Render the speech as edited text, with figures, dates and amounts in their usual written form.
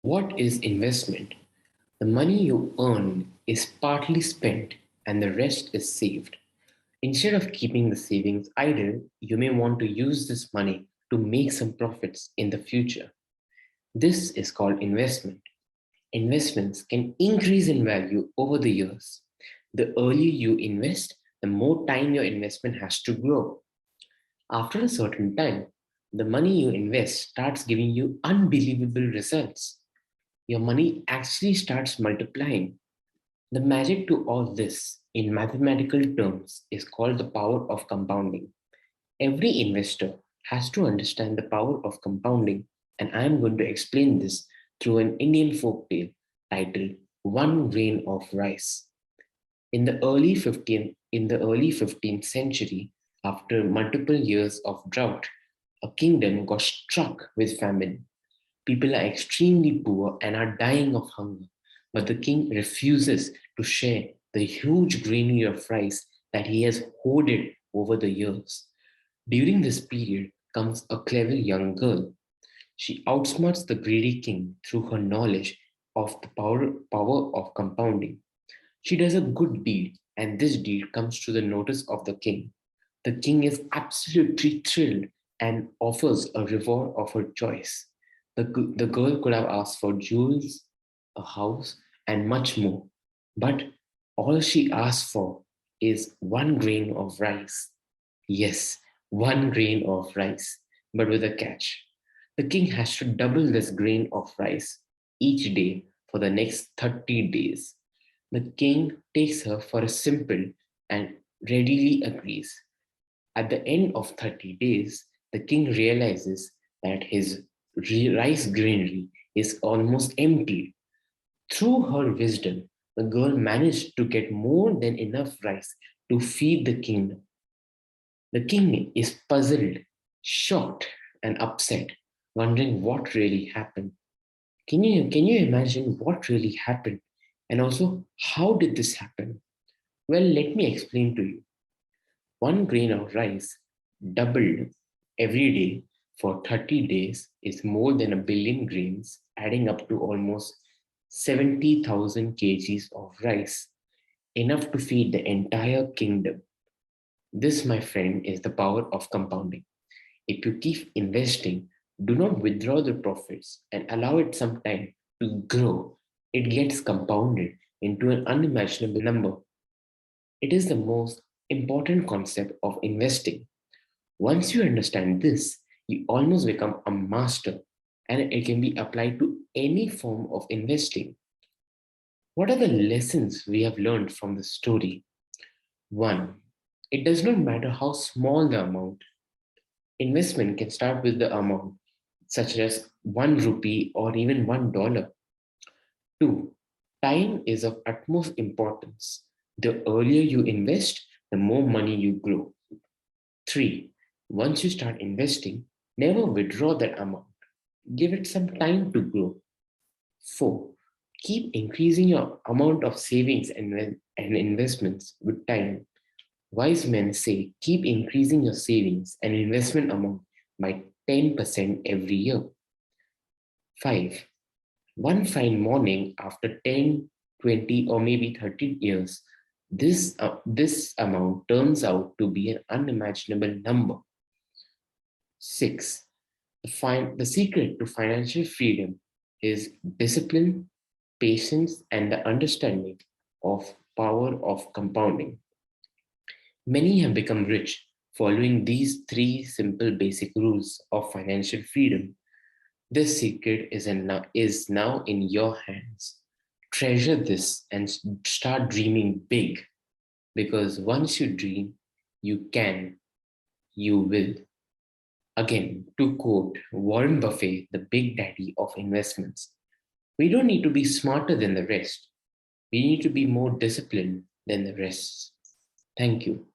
What is investment? The money you earn is partly spent and the rest is saved. Instead of keeping the savings idle, you may want to use this money to make some profits in the future. This is called investment. Investments can increase in value over the years. The earlier you invest, the more time your investment has to grow. After a certain time, the money you invest starts giving you unbelievable results. Your money actually starts multiplying. The magic to all this, in mathematical terms, is called the power of compounding. Every investor has to understand the power of compounding, and I am going to explain this through an Indian folktale titled One Grain of Rice. In the early 15th century, after multiple years of drought, a kingdom got struck with famine. People are extremely poor and are dying of hunger, but the king refuses to share the huge granary of rice that he has hoarded over the years. During this period comes a clever young girl. She outsmarts the greedy king through her knowledge of the power of compounding. She does a good deed, and this deed comes to the notice of the king. The king is absolutely thrilled and offers a reward of her choice. The girl could have asked for jewels, a house, and much more, but all she asked for is one grain of rice. Yes, one grain of rice, but with a catch. The king has to double this grain of rice each day for the next 30 days. The king takes her for a simple and readily agrees. At the end of 30 days, the king realizes that his rice granary is almost empty. Through her wisdom, the girl managed to get more than enough rice to feed the kingdom. The king is puzzled, shocked, and upset, wondering what really happened. Can you imagine what really happened? And also, how did this happen? Well, let me explain to you. One grain of rice doubled every day for 30 days is more than a billion grains, adding up to almost 70,000 kgs of rice, enough to feed the entire kingdom. This, my friend, is the power of compounding. If you keep investing, do not withdraw the profits and allow it some time to grow. It gets compounded into an unimaginable number. It is the most important concept of investing. Once you understand this, you almost become a master, and it can be applied to any form of investing. What are the lessons we have learned from the story? One, it does not matter how small the amount. Investment can start with the amount, such as 1 rupee or even $1. Two, time is of utmost importance. The earlier you invest, the more money you grow. Three, once you start investing, never withdraw that amount. Give it some time to grow. Four, keep increasing your amount of savings and investments with time. Wise men say keep increasing your savings and investment amount by 10% every year. Five, one fine morning after 10, 20, or maybe 30 years, this amount turns out to be an unimaginable number. Six, the secret to financial freedom is discipline, patience, and the understanding of power of compounding. Many have become rich following these three simple basic rules of financial freedom. This secret is now in your hands. Treasure this and start dreaming big, because once you dream, you can, you will. Again, to quote Warren Buffett, the big daddy of investments, we don't need to be smarter than the rest. We need to be more disciplined than the rest. Thank you.